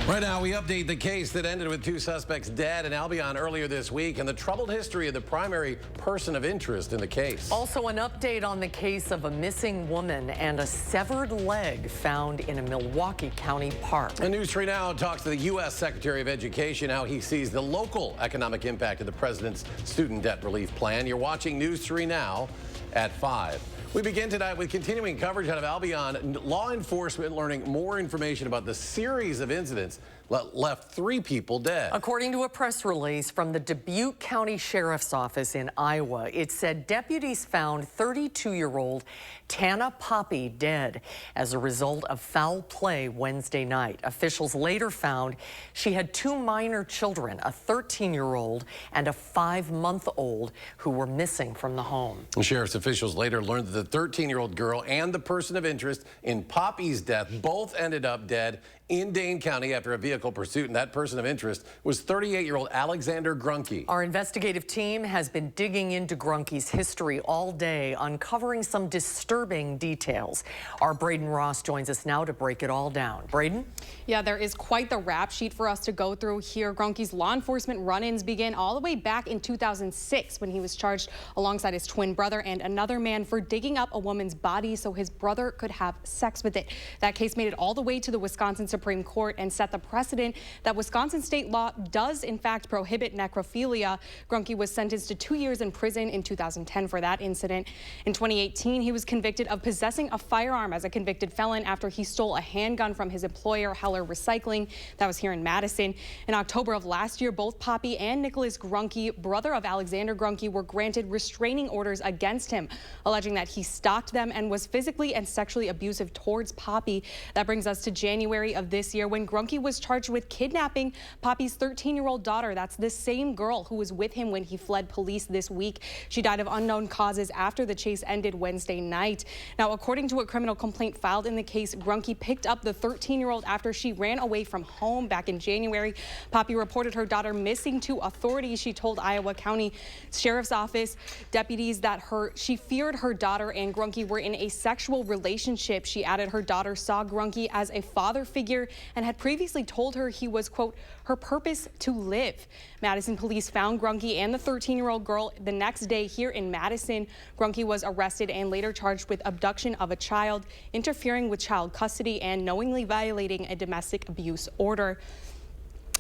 Right now, we update the case that ended with 2 suspects dead in Albion earlier this week and the troubled history of the primary person of interest in the case. Also, an update on the case of a missing woman and a severed leg found in a Milwaukee County park. And News 3 Now talks to the U.S. Secretary of Education, how he sees the local economic impact of the president's student debt relief plan. You're watching News 3 Now at 5. We begin tonight with continuing coverage out of Albion. Law enforcement learning more information about the series of incidents that left 3 people dead. According to a press release from the Dubuque County Sheriff's Office in Iowa, it said deputies found 32-year-old Tana Poppy dead as a result of foul play Wednesday night. Officials later found she had 2 minor children, a 13-year-old and a 5-month-old, who were missing from the home. Sheriff's officials later learned that the 13-year-old girl and the person of interest in Poppy's death both ended up dead in Dane County after a vehicle pursuit, and that person of interest was 38-year-old Alexander Grunke. Our investigative team has been digging into Grunke's history all day, uncovering some disturbing details. Our Braden Ross joins us now to break it all down. Braden? Yeah, there is quite the rap sheet for us to go through here. Grunke's law enforcement run-ins began all the way back in 2006 when he was charged alongside his twin brother and another man for digging up a woman's body so his brother could have sex with it. That case made it all the way to the Wisconsin Supreme Court and set the precedent that Wisconsin state law does in fact prohibit necrophilia. Grunke was sentenced to 2 years in prison in 2010 for that incident. In 2018, he was convicted of possessing a firearm as a convicted felon after he stole a handgun from his employer, Heller Recycling. That was here in Madison. In October of last year, both Poppy and Nicholas Grunke, brother of Alexander Grunke, were granted restraining orders against him, alleging that he stalked them and was physically and sexually abusive towards Poppy. That brings us to January of this year when Grunke was charged with kidnapping Poppy's 13-year-old daughter. That's the same girl who was with him when he fled police this week. She died of unknown causes after the chase ended Wednesday night. Now, according to a criminal complaint filed in the case, Grunke picked up the 13-year-old after she ran away from home back in January. Poppy reported her daughter missing to authorities. She told Iowa County Sheriff's Office deputies that she feared her daughter and Grunke were in a sexual relationship. She added her daughter saw Grunke as a father figure and had previously told her he was, quote, her purpose to live. Madison police found Grunke and the 13-year-old girl the next day here in Madison. Grunke was arrested and later charged with abduction of a child, interfering with child custody, and knowingly violating a domestic abuse order.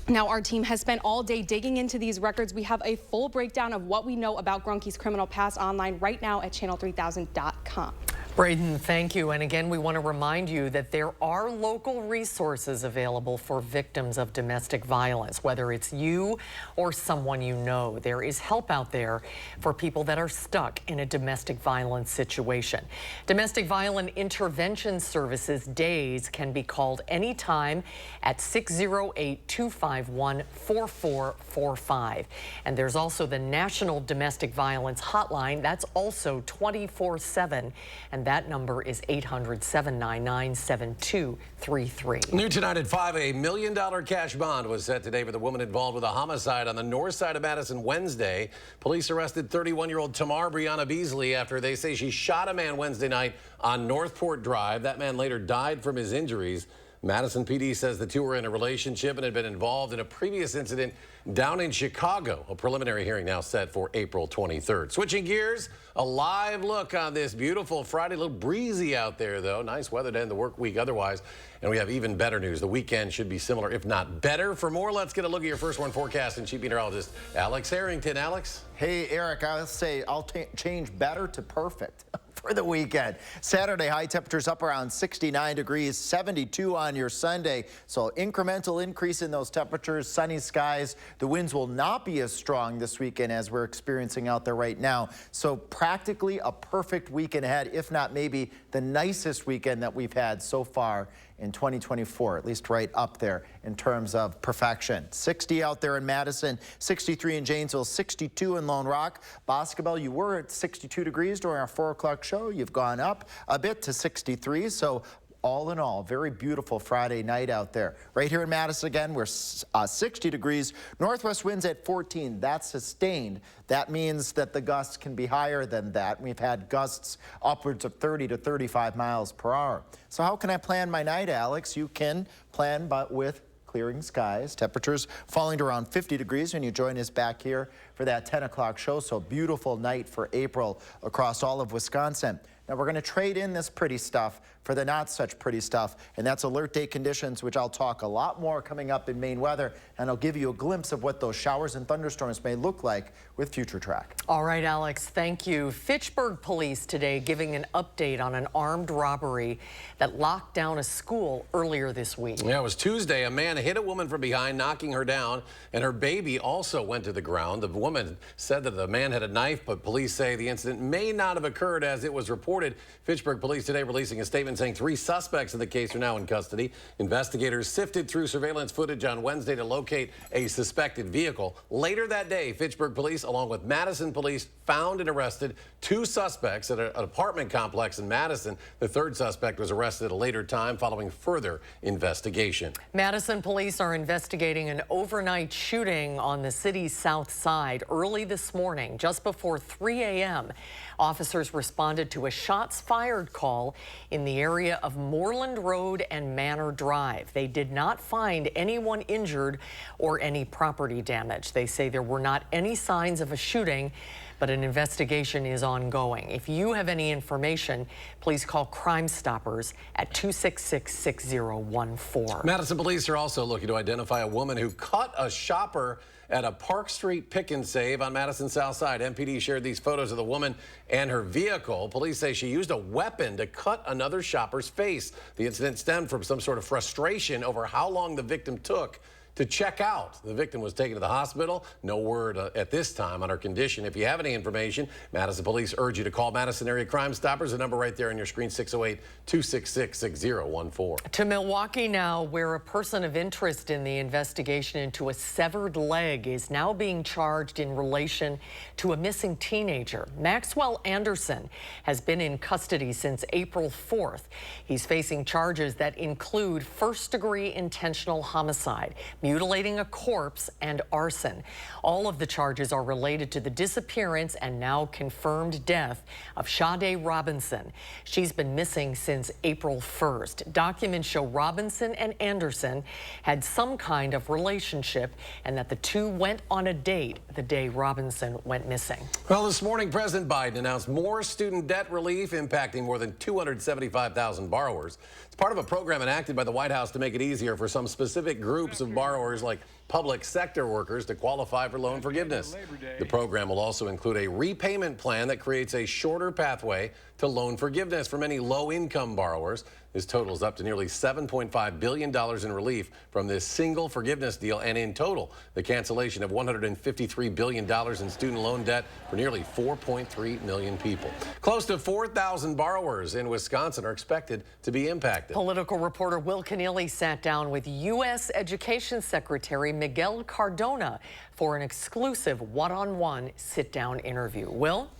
Now, our team has spent all day digging into these records. We have a full breakdown of what we know about Grunke's criminal past online right now at channel3000.com. Braden, thank you. And again, we want to remind you that there are local resources available for victims of domestic violence, whether it's you or someone you know. There is help out there for people that are stuck in a domestic violence situation. Domestic Violence Intervention Services days can be called anytime at 608-251-4445. And there's also the National Domestic Violence Hotline. That's also 24/7. And that number is 800-799-7233. New tonight at 5, a $1 million cash bond was set today for the woman involved with a homicide on the north side of Madison Wednesday. Police arrested 31-year-old Tamar Brianna Beasley after they say she shot a man Wednesday night on Northport Drive. That man later died from his injuries. Madison PD says the two were in a relationship and had been involved in a previous incident down in Chicago. A preliminary hearing now set for April 23rd. Switching gears, a live look on this beautiful Friday. A little breezy out there, though. Nice weather to end the work week otherwise. And we have even better news. The weekend should be similar, if not better. For more, let's get a look at your first one forecast and chief meteorologist Alex Harrington. Alex? Hey, Eric, I'll say I'll change better to perfect for the weekend. Saturday, high temperatures up around 69 degrees, 72 on your Sunday. So incremental increase in those temperatures, sunny skies. The winds will not be as strong this weekend as we're experiencing out there right now. So practically a perfect weekend ahead, if not maybe the nicest weekend that we've had so far in 2024, at least right up there in terms of perfection. 60 out there in Madison, 63 in Janesville, 62 in Lone Rock. Boscobel, you were at 62 degrees during our 4 o'clock show. You've gone up a bit to 63. So all in all, very beautiful Friday night out there. Right here in Madison again, we're 60 degrees. Northwest winds at 14. That's sustained. That means that the gusts can be higher than that. We've had gusts upwards of 30 to 35 miles per hour. So how can I plan my night, Alex? You can plan, but with clearing skies. Temperatures falling to around 50 degrees when you join us back here for that 10 o'clock show. So beautiful night for April across all of Wisconsin. Now we're going to trade in this pretty stuff for the not such pretty stuff, and that's alert day conditions, which I'll talk a lot more coming up in Maine weather, and I'll give you a glimpse of what those showers and thunderstorms may look like with Future Track. All right, Alex, thank you. Fitchburg police today giving an update on an armed robbery that locked down a school earlier this week. Yeah, it was Tuesday. A man hit a woman from behind, knocking her down, and her baby also went to the ground. The woman said that the man had a knife, but police say the incident may not have occurred as it was reported. Fitchburg police today releasing a statement saying 3 suspects in the case are now in custody. Investigators sifted through surveillance footage on Wednesday to locate a suspected vehicle. Later that day, Fitchburg police, along with Madison police, found and arrested 2 suspects at an apartment complex in Madison. The 3rd suspect was arrested at a later time following further investigation. Madison police are investigating an overnight shooting on the city's south side. Early this morning, just before 3 a.m., officers responded to a shots fired call in the area of Moreland Road and Manor Drive. They did not find anyone injured or any property damage. They say there were not any signs of a shooting, but an investigation is ongoing. If you have any information, please call Crime Stoppers at 266-6014. Madison police are also looking to identify a woman who cut a shopper at a Park Street pick and save on Madison South Side. MPD shared these photos of the woman and her vehicle. Police say she used a weapon to cut another shopper's face. The incident stemmed from some sort of frustration over how long the victim took to check out. The victim was taken to the hospital. No word at this time on her condition. If you have any information, Madison police urge you to call Madison Area Crime Stoppers. The number right there on your screen, 608-266-6014. To Milwaukee now, where a person of interest in the investigation into a severed leg is now being charged in relation to a missing teenager. Maxwell Anderson has been in custody since April 4th. He's facing charges that include first-degree intentional homicide, mutilating a corpse, and arson. All of the charges are related to the disappearance and now confirmed death of Sade Robinson. She's been missing since April 1st. Documents show Robinson and Anderson had some kind of relationship and that the two went on a date the day Robinson went missing. Well, this morning, President Biden announced more student debt relief impacting more than 275,000 borrowers. It's part of a program enacted by the White House to make it easier for some specific groups of borrowers like public sector workers to qualify for loan forgiveness. The program will also include a repayment plan that creates a shorter pathway to loan forgiveness for many low-income borrowers. This totals up to nearly $7.5 billion in relief from this single forgiveness deal, and in total, the cancellation of $153 billion in student loan debt for nearly 4.3 million people. Close to 4,000 borrowers in Wisconsin are expected to be impacted. Political reporter Will Keneally sat down with U.S. Education Secretary Miguel Cardona for an exclusive one-on-one sit-down interview. Will?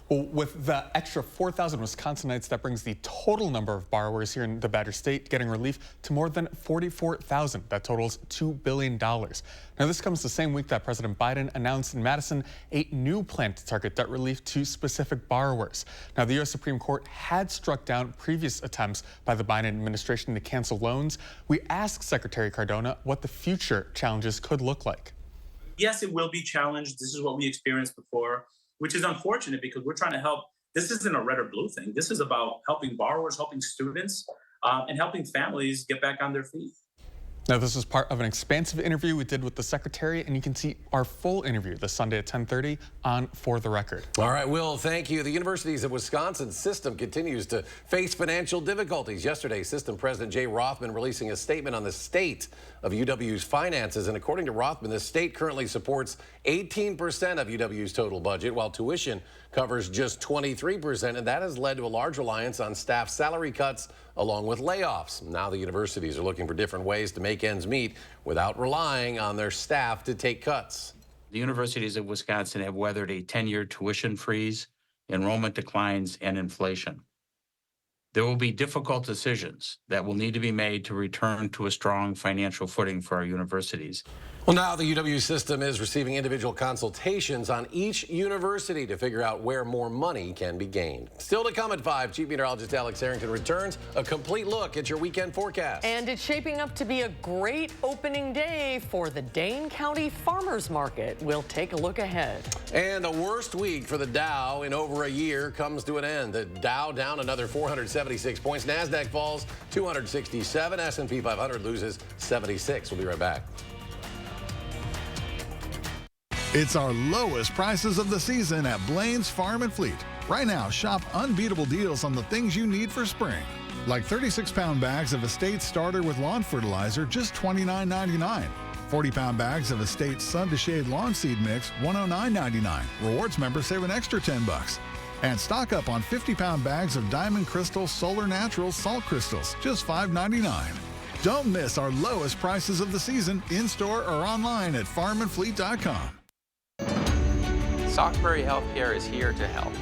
Well, with the extra 4,000 Wisconsinites, that brings the total number of borrowers here in the Badger State getting relief to more than 44,000. That totals $2 billion. Now, this comes the same week that President Biden announced in Madison a new plan to target debt relief to specific borrowers. Now, the U.S. Supreme Court had struck down previous attempts by the Biden administration to cancel loans. We asked Secretary Cardona what the future challenges could look like. Yes, it will be challenged. This is what we experienced before, which is unfortunate because we're trying to help. This isn't a red or blue thing. This is about helping borrowers, helping students, and helping families get back on their feet. Now, this is part of an expansive interview we did with the Secretary, and you can see our full interview this Sunday at 10:30 on For the Record. All right, Will, thank you. The Universities of Wisconsin system continues to face financial difficulties. Yesterday, system president Jay Rothman releasing a statement on the state of UW's finances. And according to Rothman, the state currently supports 18% of UW's total budget, while tuition covers just 23%. And that has led to a large reliance on staff salary cuts along with layoffs. Now the universities are looking for different ways to make ends meet without relying on their staff to take cuts. The universities of Wisconsin have weathered a 10-year tuition freeze, enrollment declines, and inflation. There will be difficult decisions that will need to be made to return to a strong financial footing for our universities. Well, now the UW system is receiving individual consultations on each university to figure out where more money can be gained. Still to come at 5, Chief Meteorologist Alex Harrington returns a complete look at your weekend forecast. And it's shaping up to be a great opening day for the Dane County Farmers Market. We'll take a look ahead. And the worst week for the Dow in over a year comes to an end. The Dow down another 476 points. NASDAQ falls 267. S&P 500 loses 76. We'll be right back. It's our lowest prices of the season at Blaine's Farm and Fleet. Right now, shop unbeatable deals on the things you need for spring. Like 36-pound bags of Estate Starter with lawn fertilizer, just $29.99. 40-pound bags of Estate Sun to Shade Lawn Seed Mix, $109.99. Rewards members save an extra $10. And stock up on 50-pound bags of Diamond Crystal Solar Naturals Salt Crystals, just $5.99. Don't miss our lowest prices of the season in-store or online at farmandfleet.com. Sockberry Healthcare is here to help.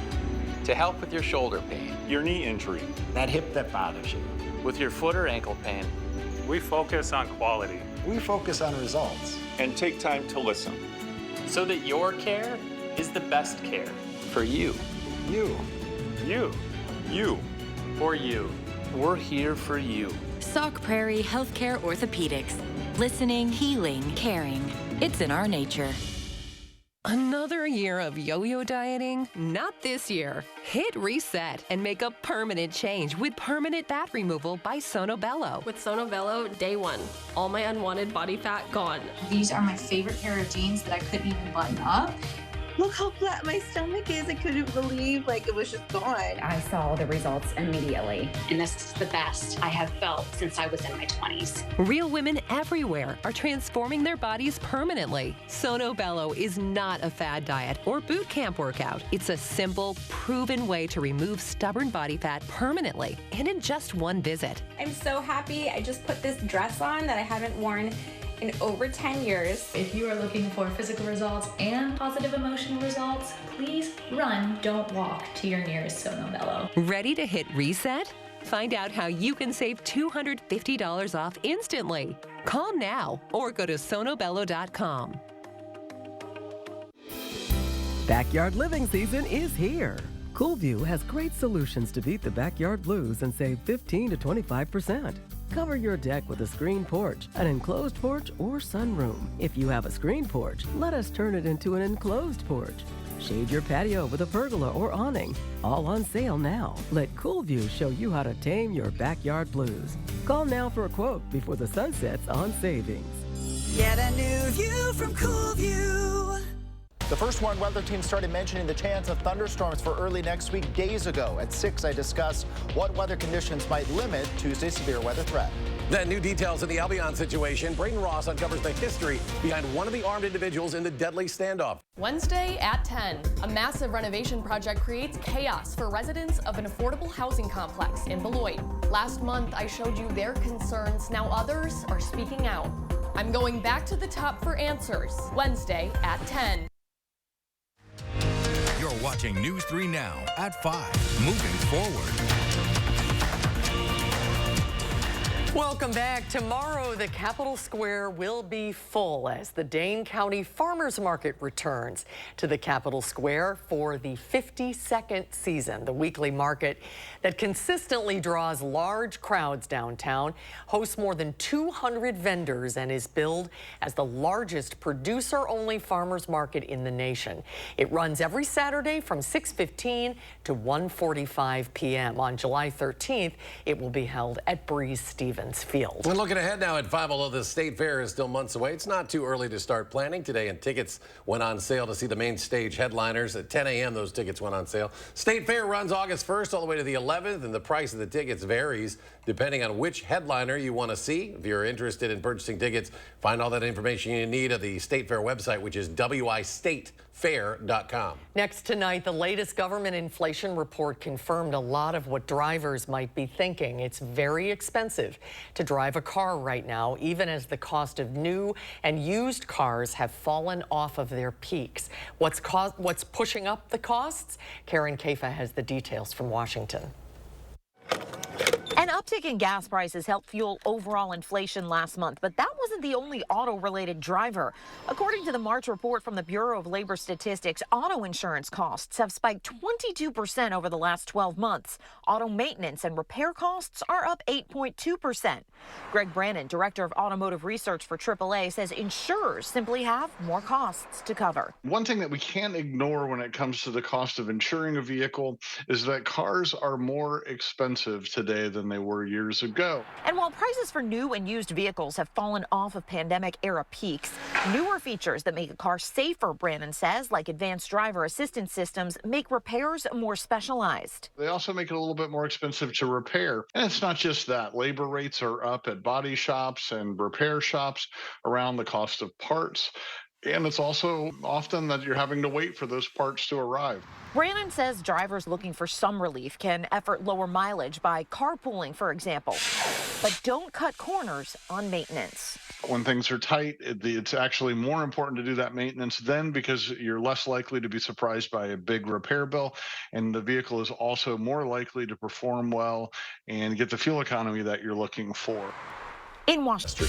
To help with your shoulder pain, your knee injury, that hip that bothers you, with your foot or ankle pain. We focus on quality. We focus on results. And take time to listen. So that your care is the best care for you. You. You. You. For you. We're here for you. Sauk Prairie Healthcare Orthopedics. Listening, healing, caring. It's in our nature. Another year of yo-yo dieting? Not this year. Hit reset and make a permanent change with permanent fat removal by Sonobello. With Sonobello, day one, all my unwanted body fat gone. These are my favorite pair of jeans that I couldn't even button up. Look how flat my stomach is. I couldn't believe it was just gone. I saw the results immediately. And this is the best I have felt since I was in my 20s. Real women everywhere are transforming their bodies permanently. Sonobello is not a fad diet or boot camp workout. It's a simple, proven way to remove stubborn body fat permanently and in just one visit. I'm so happy. I just put this dress on that I haven't worn in over 10 years. If you are looking for physical results and positive emotional results, please run, don't walk to your nearest Sonobello. Ready to hit reset? Find out how you can save $250 off instantly. Call now or go to sonobello.com. Backyard living season is here. Coolview has great solutions to beat the backyard blues and save 15 to 25%. Cover your deck with a screen porch, an enclosed porch, or sunroom. If you have a screen porch, let us turn it into an enclosed porch. Shade your patio with a pergola or awning. All on sale now. Let Coolview show you how to tame your backyard blues. Call now for a quote before the sun sets on savings. Get a new view from Coolview. The First Warn weather team started mentioning the chance of thunderstorms for early next week days ago. At 6, I discussed what weather conditions might limit Tuesday's severe weather threat. Then new details in the Albion situation. Braden Ross uncovers the history behind one of the armed individuals in the deadly standoff. Wednesday at 10, a massive renovation project creates chaos for residents of an affordable housing complex in Beloit. Last month, I showed you their concerns. Now others are speaking out. I'm going back to the top for answers. Wednesday at 10. You're watching News 3 Now at 5. Moving forward. Welcome back. Tomorrow, the Capitol Square will be full as the Dane County Farmers Market returns to the Capitol Square for the 52nd season. The weekly market that consistently draws large crowds downtown hosts more than 200 vendors and is billed as the largest producer-only farmers market in the nation. It runs every Saturday from 6:15 to 1:45 p.m. On July 13th, it will be held at Breeze-Stevens Field. And looking ahead now at 5, although the state fair is still months away, it's not too early to start planning today, and tickets went on sale to see the main stage headliners. At 10 a.m., those tickets went on sale. State fair runs August 1st all the way to the 11th, and the price of the tickets varies depending on which headliner you want to see. If you're interested in purchasing tickets, find all that information you need at the State Fair website, which is wistatefair.com. Next tonight, the latest government inflation report confirmed a lot of what drivers might be thinking. It's very expensive to drive a car right now, even as the cost of new and used cars have fallen off of their peaks. What's pushing up the costs? Karen Kafa has the details from Washington. uptick in gas prices helped fuel overall inflation last month, but that wasn't the only auto-related driver. According to the March report from the Bureau of Labor Statistics, auto insurance costs have spiked 22% over the last 12 months. Auto maintenance and repair costs are up 8.2%. Greg Brannon, director of automotive research for AAA, says insurers simply have more costs to cover. One thing that we can't ignore when it comes to the cost of insuring a vehicle is that cars are more expensive today than they were years ago. And while prices for new and used vehicles have fallen off of pandemic-era peaks, newer features that make a car safer, Brannon says, like advanced driver assistance systems, make repairs more specialized. They also make it a little bit more expensive to repair. And it's not just that. Labor rates are up at body shops and repair shops around the cost of parts. And it's also often that you're having to wait for those parts to arrive. Brannon says drivers looking for some relief can effort lower mileage by carpooling, for example, but don't cut corners on maintenance. When things are tight, it's actually more important to do that maintenance then, because you're less likely to be surprised by a big repair bill, and the vehicle is also more likely to perform well and get the fuel economy that you're looking for. In Washington.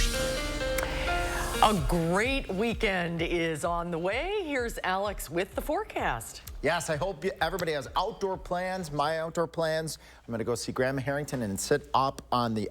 A great weekend is on the way. Here's Alex with the forecast. Yes, I hope everybody has outdoor plans, my outdoor plans. I'm going to go see Grandma Harrington and sit up on the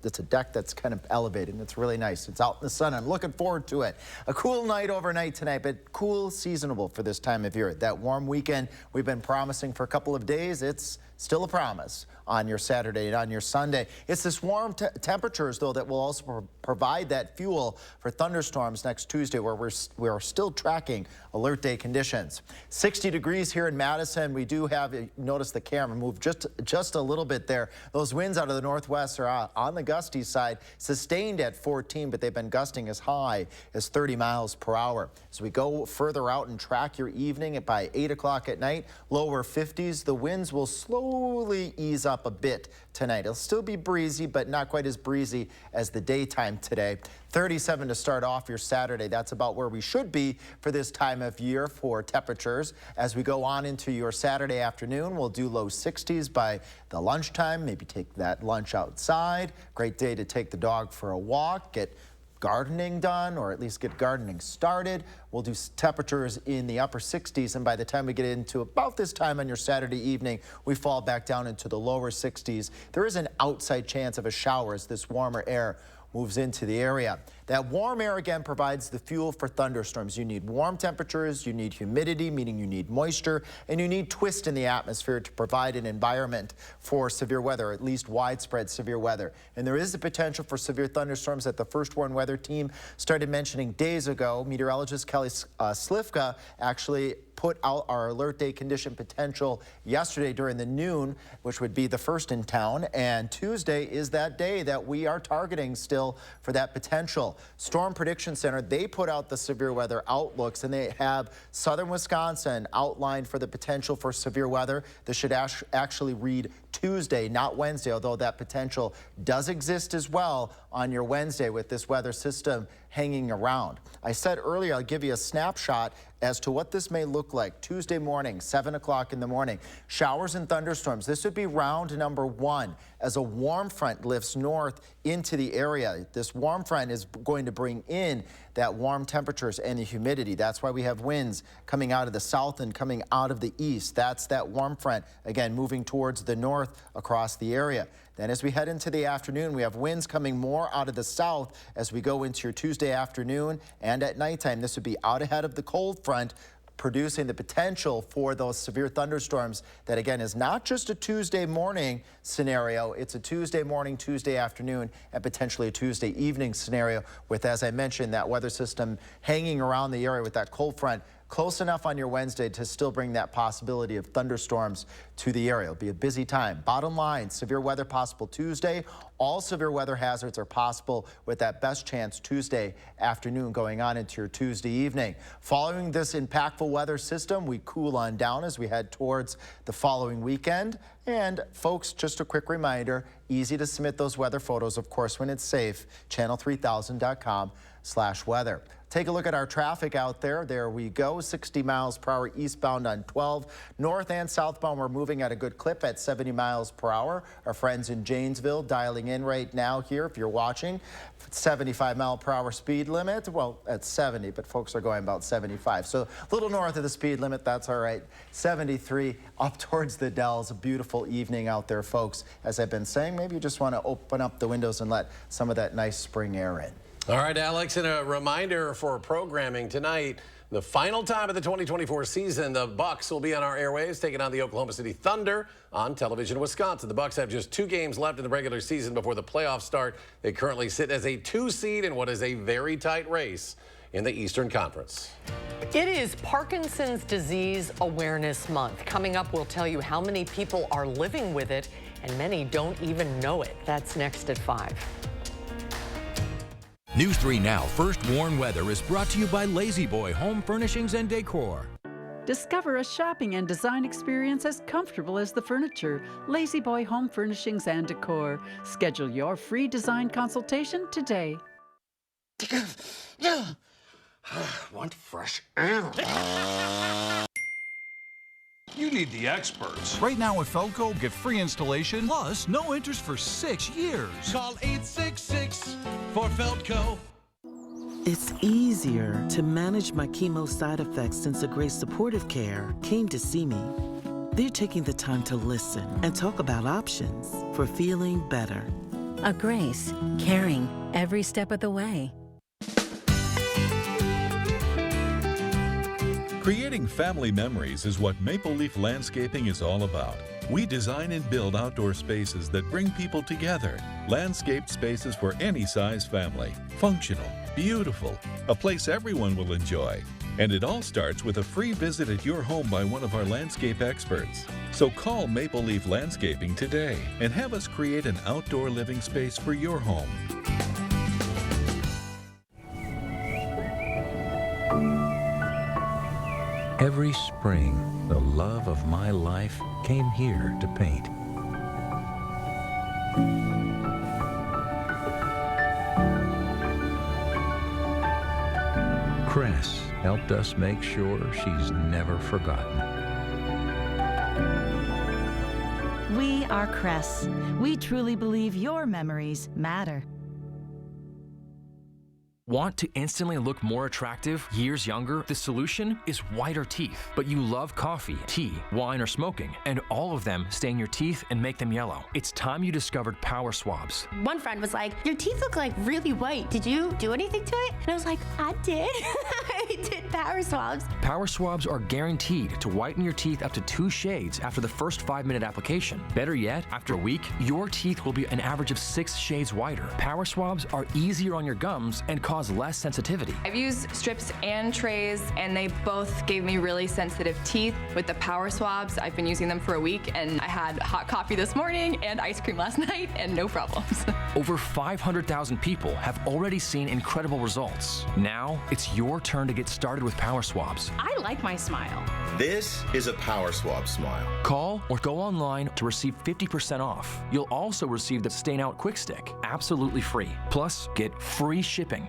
it's a deck that's kind of elevated, and it's really nice. It's out in the sun. I'm looking forward to it. A cool night overnight tonight, but cool, seasonable for this time of year. That warm weekend we've been promising for a couple of days, it's still a promise on your Saturday and on your Sunday. It's this warm temperatures, though, that will also provide that fuel for thunderstorms next Tuesday, where we're still tracking alert day conditions. 60 degrees here in Madison. We do have, notice the camera move just a little bit there. Those winds out of the northwest are on the gusty side, sustained at 14, but they've been gusting as high as 30 miles per hour. As we go further out and track your evening by 8 o'clock at night, lower 50s. The winds will slowly ease up a bit tonight. It'll still be breezy, but not quite as breezy as the daytime today. 37 to start off your Saturday. That's about where we should be for this time of year for temperatures. As we go on into your Saturday afternoon, we'll do low 60s by the lunchtime. Maybe take that lunch outside. Great day to take the dog for a walk, get gardening done, or at least get gardening started. We'll do temperatures in the upper 60s, and by the time we get into about this time on your Saturday evening, we fall back down into the lower 60s. There is an outside chance of a shower as this warmer air moves into the area. That warm air again provides the fuel for thunderstorms. You need warm temperatures, you need humidity, meaning you need moisture, and you need twist in the atmosphere to provide an environment for severe weather, at least widespread severe weather. And there is the potential for severe thunderstorms that the First Warn Weather Team started mentioning days ago. Meteorologist Kelly Slifka actually put out our alert day condition potential yesterday during the noon, which would be the first in town. And Tuesday is that day that we are targeting still for that potential. Storm Prediction Center, they put out the severe weather outlooks, and they have southern Wisconsin outlined for the potential for severe weather. This should actually read Tuesday, not Wednesday, although that potential does exist as well on your Wednesday with this weather system hanging around. I said earlier, I'll give you a snapshot as to what this may look like. Tuesday morning, 7 o'clock in the morning, showers and thunderstorms. This would be round number 1 as a warm front lifts north into the area. This warm front is going to bring in that warm temperatures and the humidity. That's why we have winds coming out of the south and coming out of the east. That's that warm front, again, moving towards the north across the area. Then as we head into the afternoon, we have winds coming more out of the south as we go into your Tuesday afternoon and at nighttime. This would be out ahead of the cold front, producing the potential for those severe thunderstorms that, again, is not just a Tuesday morning scenario. It's a Tuesday morning, Tuesday afternoon, and potentially a Tuesday evening scenario with, as I mentioned, that weather system hanging around the area with that cold front close enough on your Wednesday to still bring that possibility of thunderstorms to the area. It'll be a busy time. Bottom line, severe weather possible Tuesday. All severe weather hazards are possible with that best chance Tuesday afternoon going on into your Tuesday evening. Following this impactful weather system, we cool on down as we head towards the following weekend. And folks, just a quick reminder, easy to submit those weather photos, of course, when it's safe, channel3000.com/weather. Take a look at our traffic out there. There we go, 60 miles per hour eastbound on 12. North and southbound, we're moving at a good clip at 70 miles per hour. Our friends in Janesville dialing in right now here, if you're watching. 75 mile per hour speed limit. Well, at 70, but folks are going about 75. So a little north of the speed limit, that's all right. 73 up towards the Dells. A beautiful evening out there, folks. As I've been saying, maybe you just want to open up the windows and let some of that nice spring air in. All right, Alex, and a reminder for programming tonight, the final time of the 2024 season, the Bucks will be on our airwaves taking on the Oklahoma City Thunder on television Wisconsin. The Bucks have just 2 games left in the regular season before the playoffs start. They currently sit as a 2 seed in what is a very tight race in the Eastern Conference. It is Parkinson's Disease Awareness Month. Coming up, we'll tell you how many people are living with it, and many don't even know it. That's next at 5. News 3 Now First Warn Weather is brought to you by Lazy Boy Home Furnishings and Decor. Discover a shopping and design experience as comfortable as the furniture. Lazy Boy Home Furnishings and Decor. Schedule your free design consultation today. Want fresh air. You need the experts. Right now with Felco, get free installation plus no interest for 6 years. Call 866 for Felco. It's easier to manage my chemo side effects since the Grace Supportive Care came to see me. They're taking the time to listen and talk about options for feeling better. A Grace, caring every step of the way. Creating family memories is what Maple Leaf Landscaping is all about. We design and build outdoor spaces that bring people together. Landscaped spaces for any size family. Functional, beautiful, a place everyone will enjoy. And it all starts with a free visit at your home by one of our landscape experts. So call Maple Leaf Landscaping today and have us create an outdoor living space for your home. Every spring, the love of my life came here to paint. Cress helped us make sure she's never forgotten. We are Cress. We truly believe your memories matter. Want to instantly look more attractive, years younger? The solution is whiter teeth. But you love coffee, tea, wine, or smoking, and all of them stain your teeth and make them yellow. It's time you discovered Power Swabs. One friend was like, your teeth look like really white. Did you do anything to it? And I was like, I did. I did Power Swabs. Power Swabs are guaranteed to whiten your teeth up to 2 shades after the first 5-minute application. Better yet, after a week, your teeth will be an average of 6 shades whiter. Power Swabs are easier on your gums and cause less sensitivity. I've used strips and trays, and they both gave me really sensitive teeth. With the Power Swabs, I've been using them for a week, and I had hot coffee this morning and ice cream last night, and no problems. Over 500,000 people have already seen incredible results. Now, it's your turn to get started with Power Swabs. I like my smile. This is a Power Swab smile. Call or go online to receive 50% off. You'll also receive the Stain Out Quick Stick, absolutely free. Plus, get free shipping.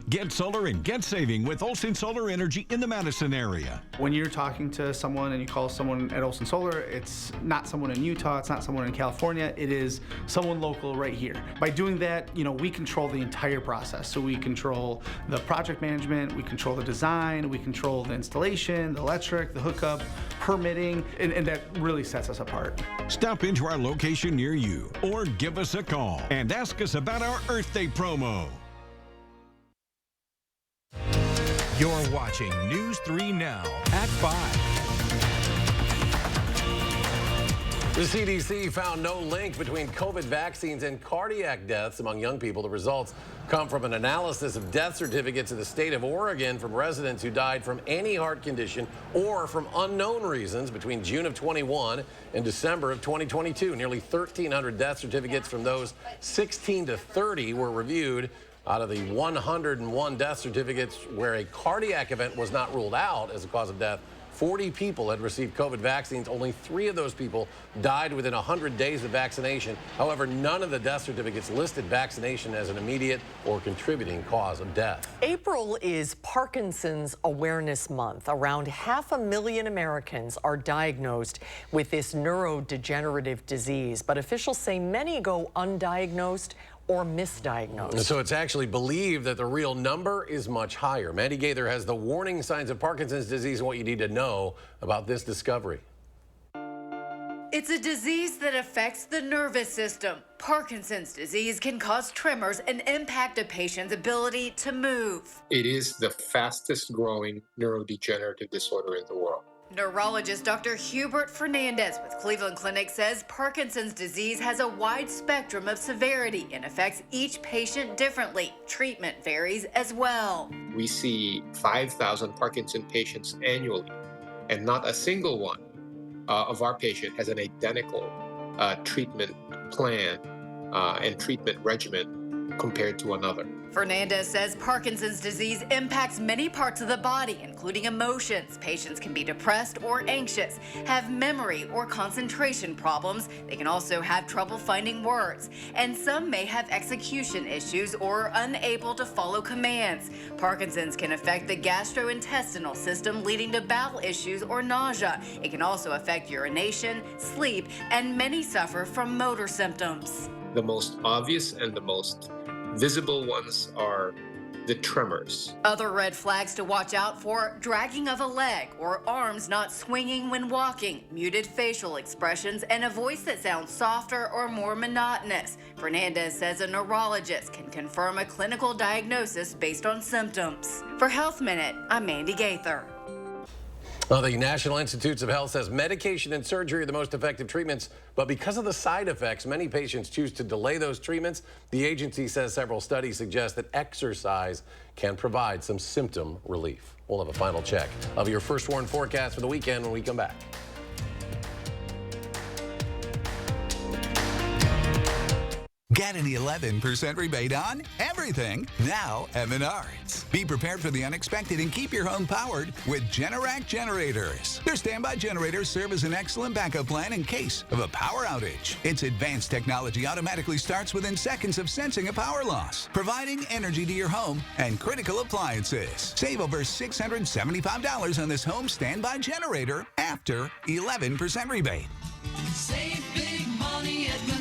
Get solar and get saving with Olson Solar Energy in the Madison area. When you're talking to someone and you call someone at Olson Solar, it's not someone in Utah, it's not someone in California, it is someone local right here. By doing that, we control the entire process. So we control the project management, we control the design, we control the installation, the electric, the hookup, permitting, and that really sets us apart. Stop into our location near you or give us a call and ask us about our Earth Day promo. You're watching News 3 Now at 5. The CDC found no link between COVID vaccines and cardiac deaths among young people. The results come from an analysis of death certificates in the state of Oregon from residents who died from any heart condition or from unknown reasons between June of 21 and December of 2022. Nearly 1,300 death certificates from those 16 to 30 were reviewed. Out of the 101 death certificates where a cardiac event was not ruled out as a cause of death, 40 people had received COVID vaccines. Only 3 of those people died within 100 days of vaccination. However, none of the death certificates listed vaccination as an immediate or contributing cause of death. April is Parkinson's Awareness Month. Around 500,000 Americans are diagnosed with this neurodegenerative disease, but officials say many go undiagnosed or misdiagnosed. So it's actually believed that the real number is much higher. Mandy Gaither has the warning signs of Parkinson's disease and what you need to know about this discovery. It's a disease that affects the nervous system. Parkinson's disease can cause tremors and impact a patient's ability to move. It is the fastest growing neurodegenerative disorder in the world. Neurologist Dr. Hubert Fernandez with Cleveland Clinic says Parkinson's disease has a wide spectrum of severity and affects each patient differently. Treatment varies as well. We see 5,000 Parkinson patients annually, and not a single one of our patients has an identical treatment plan and treatment regimen compared to another. Fernandez says Parkinson's disease impacts many parts of the body, including emotions. Patients can be depressed or anxious, have memory or concentration problems. They can also have trouble finding words, and some may have execution issues or are unable to follow commands. Parkinson's can affect the gastrointestinal system, leading to bowel issues or nausea. It can also affect urination, sleep, and many suffer from motor symptoms. The most obvious and the most visible ones are the tremors. Other red flags to watch out for: dragging of a leg or arms not swinging when walking, muted facial expressions, and a voice that sounds softer or more monotonous. Fernandez says a neurologist can confirm a clinical diagnosis based on symptoms. For Health Minute, I'm Mandy Gaither. Well, the National Institutes of Health says medication and surgery are the most effective treatments, but because of the side effects, many patients choose to delay those treatments. The agency says several studies suggest that exercise can provide some symptom relief. We'll have a final check of your First Warn forecast for the weekend when we come back. Get an 11% rebate on everything now at Menards. Be prepared for the unexpected and keep your home powered with Generac generators. Their standby generators serve as an excellent backup plan in case of a power outage. Its advanced technology automatically starts within seconds of sensing a power loss, providing energy to your home and critical appliances. Save over $675 on this home standby generator after 11% rebate. Save big money at Menards.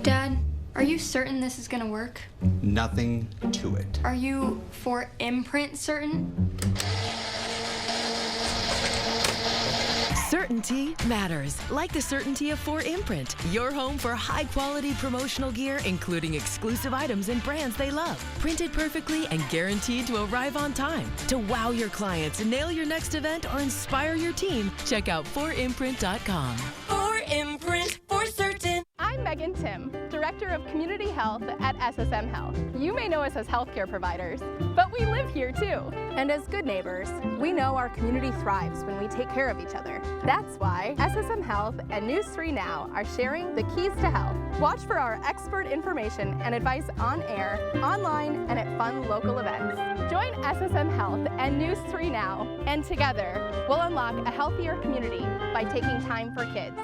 Dad, are you certain this is gonna work? Nothing to it. Are you for imprint certain? Certainty matters, like the certainty of 4imprint, your home for high-quality promotional gear, including exclusive items and brands they love. Printed perfectly and guaranteed to arrive on time. To wow your clients, nail your next event, or inspire your team, check out 4imprint.com. 4imprint, for certain. I'm Megan Tim, Director of Community Health at SSM Health. You may know us as healthcare providers, but we live here too. And as good neighbors, we know our community thrives when we take care of each other. That's why SSM Health and News 3 Now are sharing the keys to health. Watch for our expert information and advice on air, online, and at fun local events. Join SSM Health and News 3 Now, and together we'll unlock a healthier community by taking time for kids.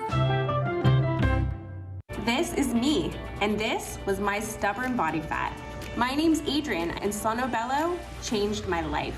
This is me, and this was my stubborn body fat. My name's Adrian, and Sonobello changed my life.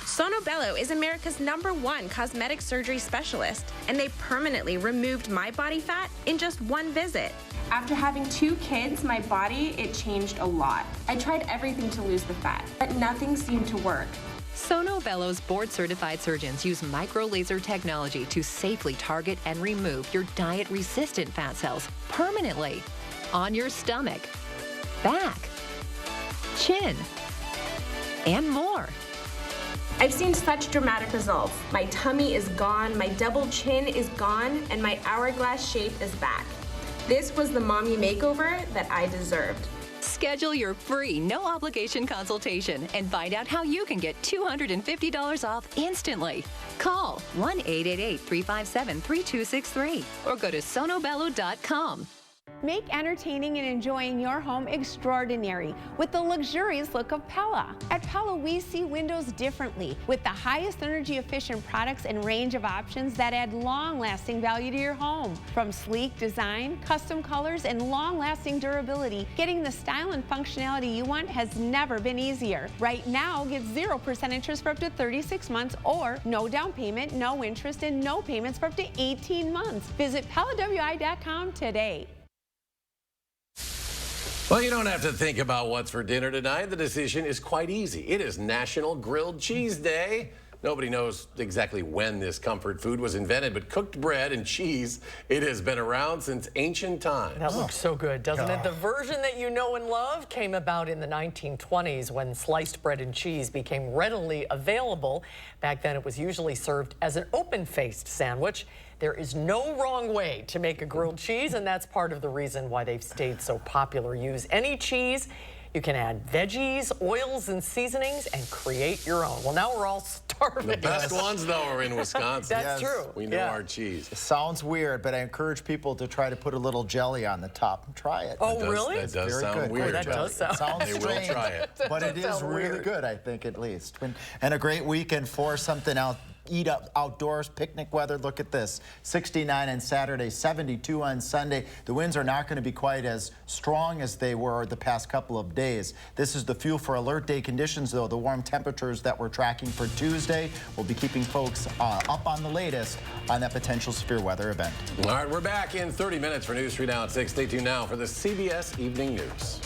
Sonobello is America's #1 cosmetic surgery specialist, and they permanently removed my body fat in just one visit. After having 2 kids, my body, it changed a lot. I tried everything to lose the fat, but nothing seemed to work. Sonobello's board-certified surgeons use micro-laser technology to safely target and remove your diet-resistant fat cells permanently on your stomach, back, chin, and more. I've seen such dramatic results. My tummy is gone, my double chin is gone, and my hourglass shape is back. This was the mommy makeover that I deserved. Schedule your free, no-obligation consultation and find out how you can get $250 off instantly. Call 1-888-357-3263 or go to sonobello.com. Make entertaining and enjoying your home extraordinary with the luxurious look of Pella. At Pella, we see windows differently with the highest energy-efficient products and range of options that add long-lasting value to your home. From sleek design, custom colors, and long-lasting durability, getting the style and functionality you want has never been easier. Right now, get 0% interest for up to 36 months or no down payment, no interest, and no payments for up to 18 months. Visit PellaWI.com today. Well, you don't have to think about what's for dinner tonight. The decision is quite easy. It is National Grilled Cheese Day. Nobody knows exactly when this comfort food was invented, but cooked bread and cheese, it has been around since ancient times. That looks so good, doesn't it? The version that you know and love came about in the 1920s when sliced bread and cheese became readily available. Back then, it was usually served as an open-faced sandwich. There is no wrong way to make a grilled cheese, and that's part of the reason why they've stayed so popular. Use any cheese. You can add veggies, oils, and seasonings and create your own. Well, now we're all starving. The best ones, though, are in Wisconsin. That's true. We know our cheese. It sounds weird, but I encourage people to try to put a little jelly on the top and try it. Oh, really? That does sound good. weird. That does sound. It sounds They will strange, try it. but it is really weird. good, I think, at least. And a great weekend for something out. Eat up outdoors, picnic weather. Look at this. 69 on Saturday, 72 on Sunday. The winds are not going to be quite as strong as they were the past couple of days. This is the fuel for alert day conditions, though. The warm temperatures that we're tracking for Tuesday will be keeping folks up on the latest on that potential severe weather event. All right, we're back in 30 minutes for News 3 Now at 6. Stay tuned now for the CBS Evening News.